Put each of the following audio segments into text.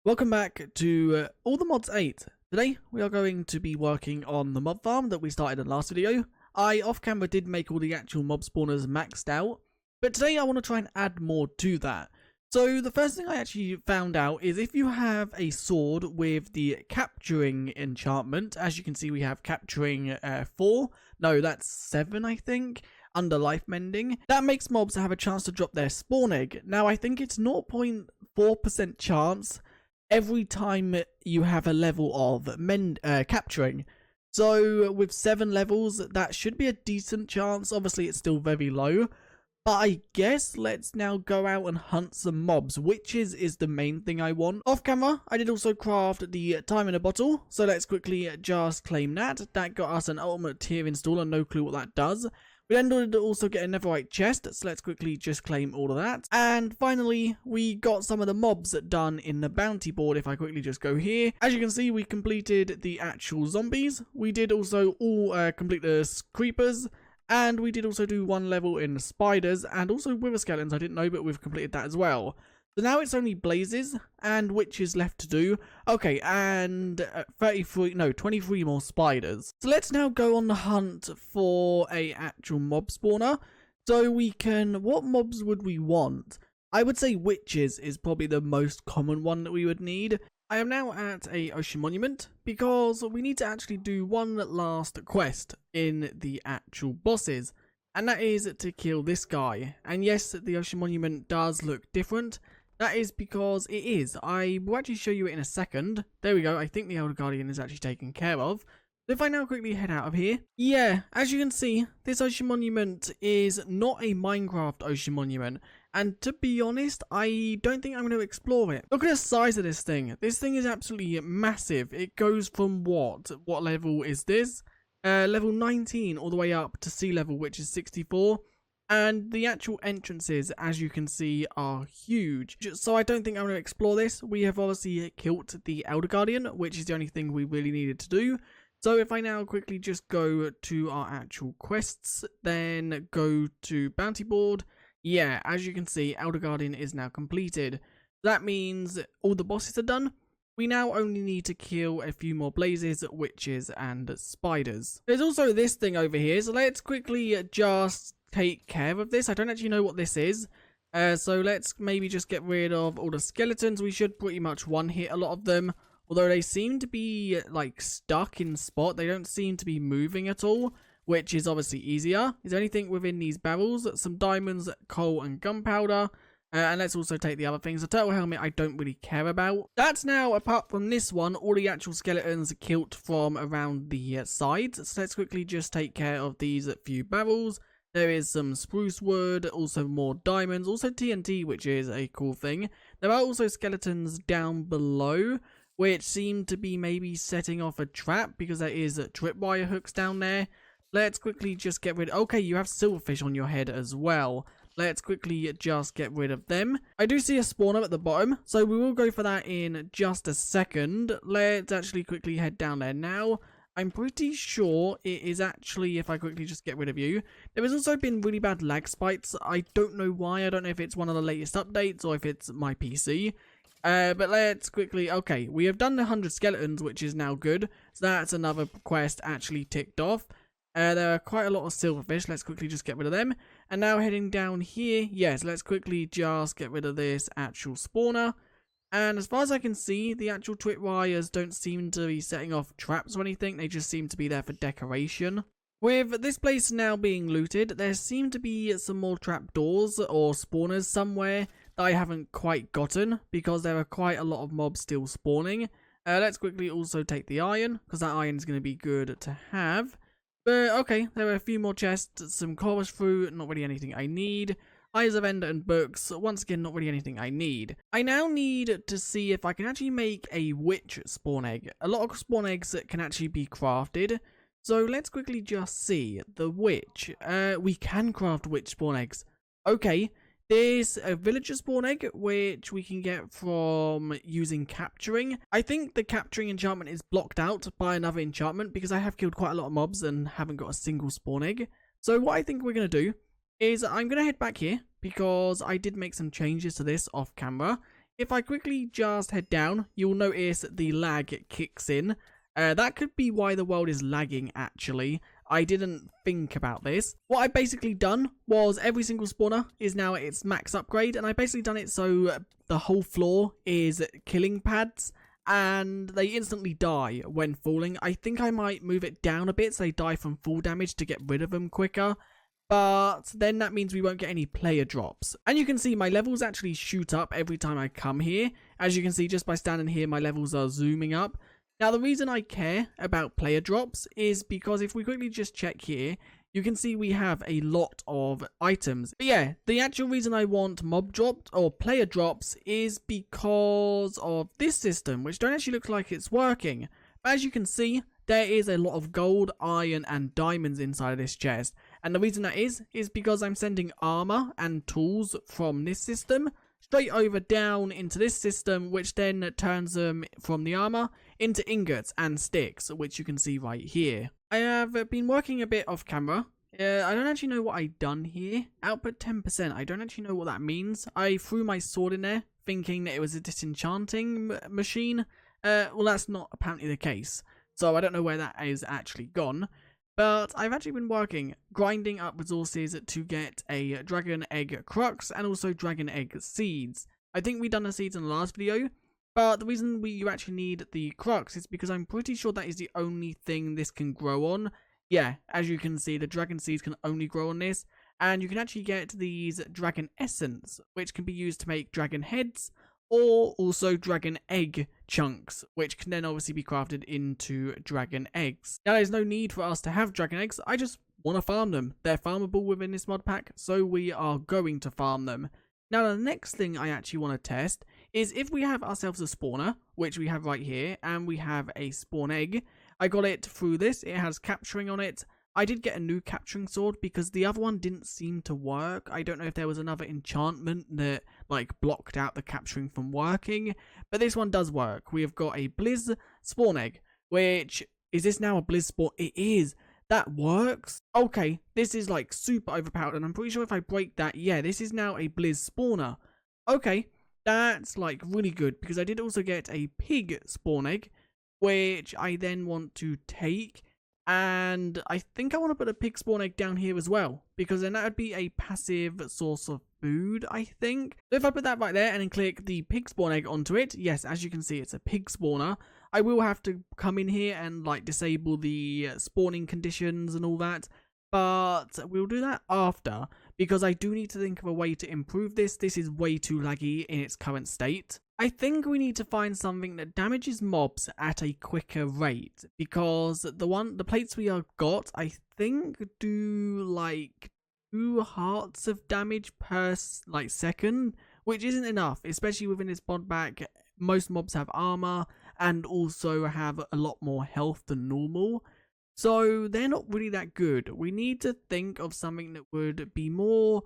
Welcome back to All the Mods 8. Today we are going to be working on the mob farm that we started in the last video. I off camera did make all the actual mob spawners maxed out, but today I want to try and add more to that. So the first thing I actually found out is if you have a sword with the capturing enchantment, as you can see we have capturing 4, no that's 7 I think, under life mending, that makes mobs have a chance to drop their spawn egg. Now I think it's 0.4% chance every time you have a level of capturing. So with 7 levels, that should be a decent chance. Obviously it's still very low, but I guess let's now go out and hunt some mobs. Witches is the main thing I want. Off camera, I did also craft the time in a bottle, so let's quickly just claim that. That got us an ultimate tier installer, no clue what that does. We then did also get a netherite chest, so let's quickly just claim all of that. And finally, we got some of the mobs done in the bounty board. If I quickly just go here, as you can see, we completed the actual zombies. We did also all complete the creepers, and we did also do 1 level in the spiders, and also wither skeletons. I didn't know, but we've completed that as well. So now it's only blazes and witches left to do. Okay, and 23 more spiders. So let's now go on the hunt for a actual mob spawner. So we can, what mobs would we want? I would say witches is probably the most common one that we would need. I am now at a ocean monument because we need to actually do one last quest in the actual bosses. And that is to kill this guy. And yes, the ocean monument does look different. That is because it is. I will actually show you it in a second. There we go. I think the Elder Guardian is actually taken care of. So if I now quickly head out of here. Yeah, as you can see, this ocean monument is not a Minecraft ocean monument. And to be honest, I don't think I'm going to explore it. Look at the size of this thing. This thing is absolutely massive. It goes from what? What level is this? Level 19 all the way up to sea level, which is 64. And the actual entrances, as you can see, are huge. So I don't think I'm going to explore this. We have obviously killed the Elder Guardian, which is the only thing we really needed to do. So if I now quickly just go to our actual quests, then go to bounty board. Yeah, as you can see, Elder Guardian is now completed. That means all the bosses are done. We now only need to kill a few more blazes, witches, and spiders. There's also this thing over here, so let's quickly just take care of this. I don't actually know what this is, so let's maybe just get rid of all the skeletons. We should pretty much one-hit a lot of them, although they seem to be like stuck in spot. They don't seem to be moving at all, which is obviously easier. Is there anything within these barrels? Some diamonds, coal, and gunpowder. And let's also take the other things. The turtle helmet I don't really care about. That's now, apart from this one, all the actual skeletons killed from around the sides. So let's quickly just take care of these few barrels. There is some spruce wood, also more diamonds, also TNT, which is a cool thing. There are also skeletons down below, which seem to be maybe setting off a trap because there is tripwire hooks down there. Let's quickly just get rid. Okay, you have silverfish on your head as well. Let's quickly just get rid of them. I do see a spawner at the bottom, so we will go for that in just a second. Let's actually quickly head down there now. I'm pretty sure it is actually, if I quickly just get rid of you. There has also been really bad lag spikes. I don't know why. I don't know if it's one of the latest updates or if it's my PC. But let's quickly, okay, we have done the 100 skeletons, which is now good. So that's another quest actually ticked off. There are quite a lot of silverfish. Let's quickly just get rid of them. And now heading down here, yes, let's quickly just get rid of this actual spawner. And as far as I can see, the actual tripwires don't seem to be setting off traps or anything. They just seem to be there for decoration. With this place now being looted, there seem to be some more trapdoors or spawners somewhere that I haven't quite gotten because there are quite a lot of mobs still spawning. Let's quickly also take the iron because that iron is going to be good to have. But okay, there are a few more chests, some chorus fruit, not really anything I need. Eyes of Ender and books, once again not really anything I need. I now need to see if I can actually make a witch spawn egg. A lot of spawn eggs can actually be crafted. So let's quickly just see. The witch. We can craft witch spawn eggs. Okay. There's a villager spawn egg, which we can get from using capturing. I think the capturing enchantment is blocked out by another enchantment because I have killed quite a lot of mobs and haven't got a single spawn egg. So what I think we're going to do is I'm going to head back here because I did make some changes to this off camera. If I quickly just head down, you'll notice the lag kicks in. That could be why the world is lagging, actually. I didn't think about this. What I basically done was every single spawner is now at its max upgrade, and I basically done it so the whole floor is killing pads, and they instantly die when falling. I think I might move it down a bit so they die from full damage to get rid of them quicker. But then that means we won't get any player drops. And you can see my levels actually shoot up every time I come here. As you can see, just by standing here, my levels are zooming up. Now, the reason I care about player drops is because if we quickly just check here, you can see we have a lot of items. But yeah, the actual reason I want mob drops or player drops is because of this system, which don't actually look like it's working. But as you can see, there is a lot of gold, iron, and diamonds inside of this chest. And the reason that is because I'm sending armor and tools from this system straight over down into this system, which then turns them from the armor into ingots and sticks, which you can see right here. I have been working a bit off camera. I don't actually know what I've done here. Output 10%. I don't actually know what that means. I threw my sword in there thinking that it was a disenchanting machine. Well, that's not apparently the case. So I don't know where that is actually gone. But I've actually been grinding up resources to get a dragon egg crux and also dragon egg seeds. I think we done the seeds in the last video, but the reason you actually need the crux is because I'm pretty sure that is the only thing this can grow on. Yeah, as you can see, the dragon seeds can only grow on this, and you can actually get these dragon essence, which can be used to make dragon heads, or also dragon egg chunks, which can then obviously be crafted into dragon eggs. Now, there's no need for us to have dragon eggs. I just want to farm them. They're farmable within this mod pack, so we are going to farm them. Now, the next thing I actually want to test is if we have ourselves a spawner, which we have right here, and we have a spawn egg. I got it through this. It has capturing on it. I did get a new capturing sword because the other one didn't seem to work. I don't know if there was another enchantment that like blocked out the capturing from working, but this one does work. We have got a Blizz spawn egg, which is this now a Blizz spawn? It is. That works. Okay, this is like super overpowered, and I'm pretty sure if I break that, yeah, this is now a Blizz spawner. Okay, that's like really good because I did also get a pig spawn egg, which I then want to take. And I think I want to put a pig spawn egg down here as well, because then that would be a passive source of food, I think. So if I put that right there and then click the pig spawn egg onto it, yes, as you can see, it's a pig spawner. I will have to come in here and like disable the spawning conditions and all that, but we'll do that after, because I do need to think of a way to improve this. This is way too laggy in its current state. I think we need to find something that damages mobs at a quicker rate, because the plates we have got, I think, do like 2 hearts of damage per like second, which isn't enough, especially within this mod pack. Most mobs have armor and also have a lot more health than normal, so they're not really that good. We need to think of something that would be more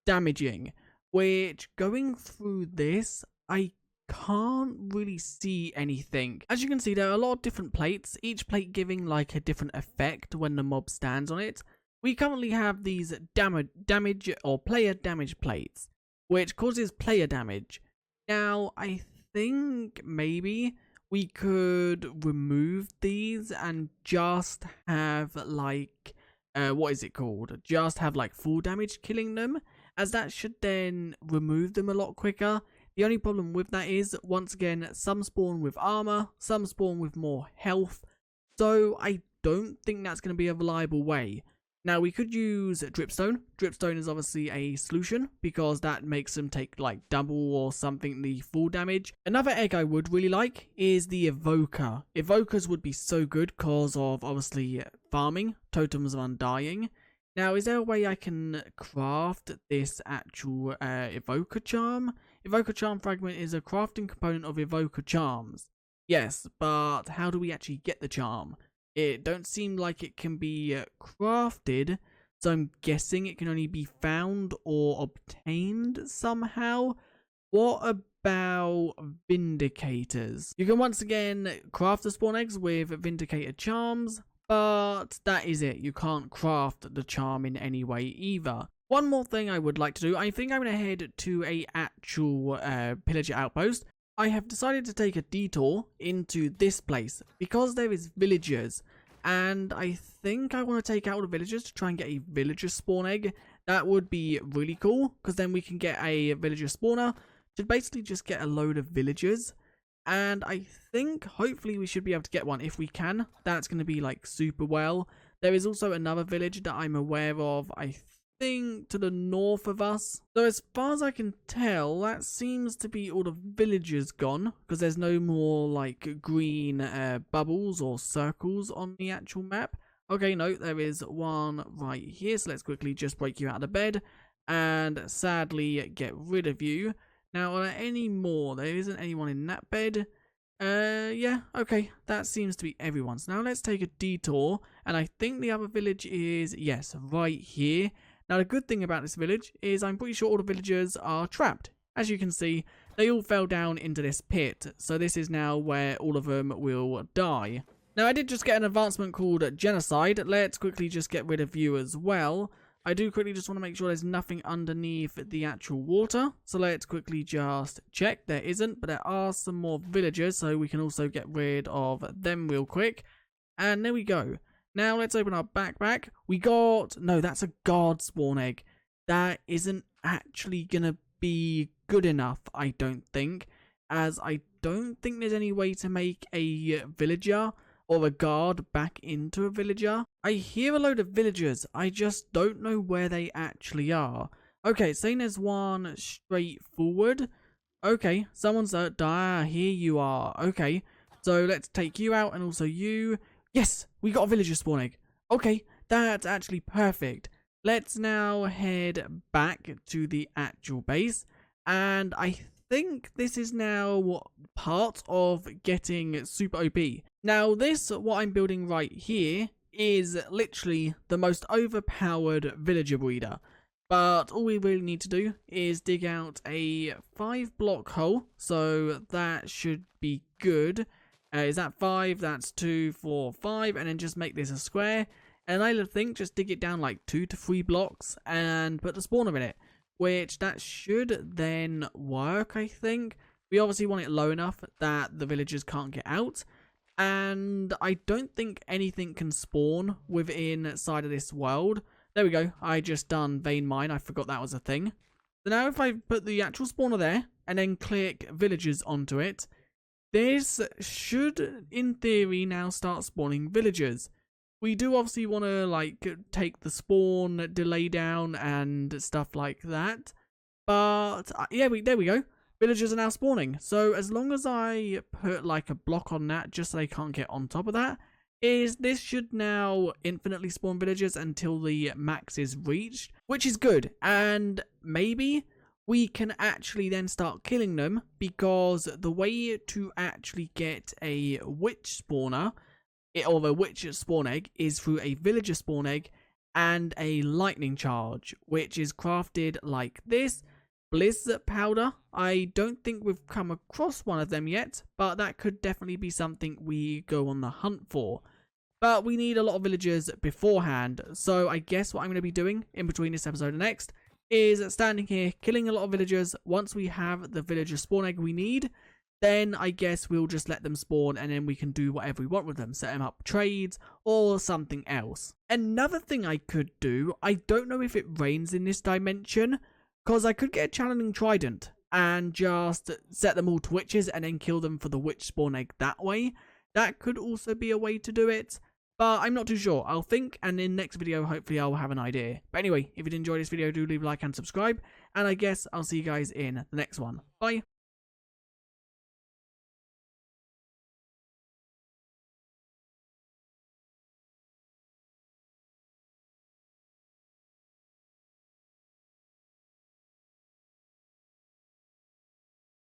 damaging, which going through this, I can't really see anything. As you can see, there are a lot of different plates, each plate giving like a different effect when the mob stands on it. We currently have these damage or player damage plates, which causes player damage. Now, I think maybe we could remove these and just have like, what is it called? Just have like full damage killing them, as that should then remove them a lot quicker. The only problem with that is, once again, some spawn with armor, some spawn with more health, so I don't think that's going to be a reliable way. Now, we could use dripstone. Dripstone is obviously a solution, because that makes them take like double or something the full damage. Another egg I would really like is the evoker. Evokers would be so good because of obviously farming, totems of undying. Now, is there a way I can craft this actual evoker charm? Evoker charm fragment is a crafting component of evoker charms. Yes, but how do we actually get the charm? It don't seem like it can be crafted, so I'm guessing it can only be found or obtained somehow. What about Vindicators? You can once again craft the spawn eggs with Vindicator charms, but that is it. You can't craft the charm in any way either. One more thing I would like to do, I think I'm going to head to a actual pillager outpost. I have decided to take a detour into this place because there is villagers, and I think I want to take out the villagers to try and get a villager spawn egg. That would be really cool because then we can get a villager spawner to basically just get a load of villagers. And I think hopefully we should be able to get one if we can. That's going to be like super well. There is also another village that I'm aware of, I think to the north of us. So as far as I can tell, that seems to be all the villagers gone, because there's no more like green bubbles or circles on the actual map. Okay, no, there is one right here, so let's quickly just break you out of the bed and sadly get rid of you. Now, are there any more? There isn't anyone in that bed. Yeah, okay, that seems to be everyone. So now let's take a detour, and I think the other village is, yes, right here. Now, the good thing about this village is I'm pretty sure all the villagers are trapped. As you can see, they all fell down into this pit, so this is now where all of them will die. Now, I did just get an advancement called Genocide. Let's quickly just get rid of you as well. I do quickly just want to make sure there's nothing underneath the actual water. So let's quickly just check. There isn't, but there are some more villagers, so we can also get rid of them real quick. And there we go. Now let's open our backpack. We got... No, that's a guard spawn egg. That isn't actually going to be good enough, I don't think. As I don't think there's any way to make a villager or a guard back into a villager. I hear a load of villagers, I just don't know where they actually are. Okay, saying there's one straight forward. Okay, someone's here you are. Okay, so let's take you out and also you. Yes, we got a villager spawn egg. Okay, that's actually perfect. Let's now head back to the actual base, and I think this is now part of getting super OP. Now this, what I'm building right here, is literally the most overpowered villager breeder. But all we really need to do is dig out a 5-block hole, so that should be good. Is that 5? That's 2, 4, 5, and then just make this a square. And I think just dig it down like 2 to 3 blocks and put the spawner in it, which that should then work, I think. We obviously want it low enough that the villagers can't get out. And I don't think anything can spawn within side of this world. There we go. I just done vein mine. I forgot that was a thing. So now if I put the actual spawner there and then click villagers onto it, this should, in theory, now start spawning villagers. We do obviously want to like take the spawn delay down and stuff like that. But yeah, there we go. Villagers are now spawning. So as long as I put like a block on that just so they can't get on top of that, this should now infinitely spawn villagers until the max is reached, which is good. And maybe we can actually then start killing them, because the way to actually get a witch spawner or a witch spawn egg is through a villager spawn egg and a lightning charge, which is crafted like this. Blizzard powder. I don't think we've come across one of them yet, but that could definitely be something we go on the hunt for. But we need a lot of villagers beforehand, so I guess what I'm going to be doing in between this episode and next is standing here killing a lot of villagers. Once we have the villager spawn egg we need, then I guess we'll just let them spawn and then we can do whatever we want with them, set them up trades or something else. Another thing I could do, I don't know if it rains in this dimension, because I could get a challenging trident and just set them all to witches and then kill them for the witch spawn egg that way. That could also be a way to do it, but I'm not too sure. I'll think, and in the next video, hopefully I'll have an idea. But anyway, if you did enjoy this video, do leave a like and subscribe, and I guess I'll see you guys in the next one. Bye!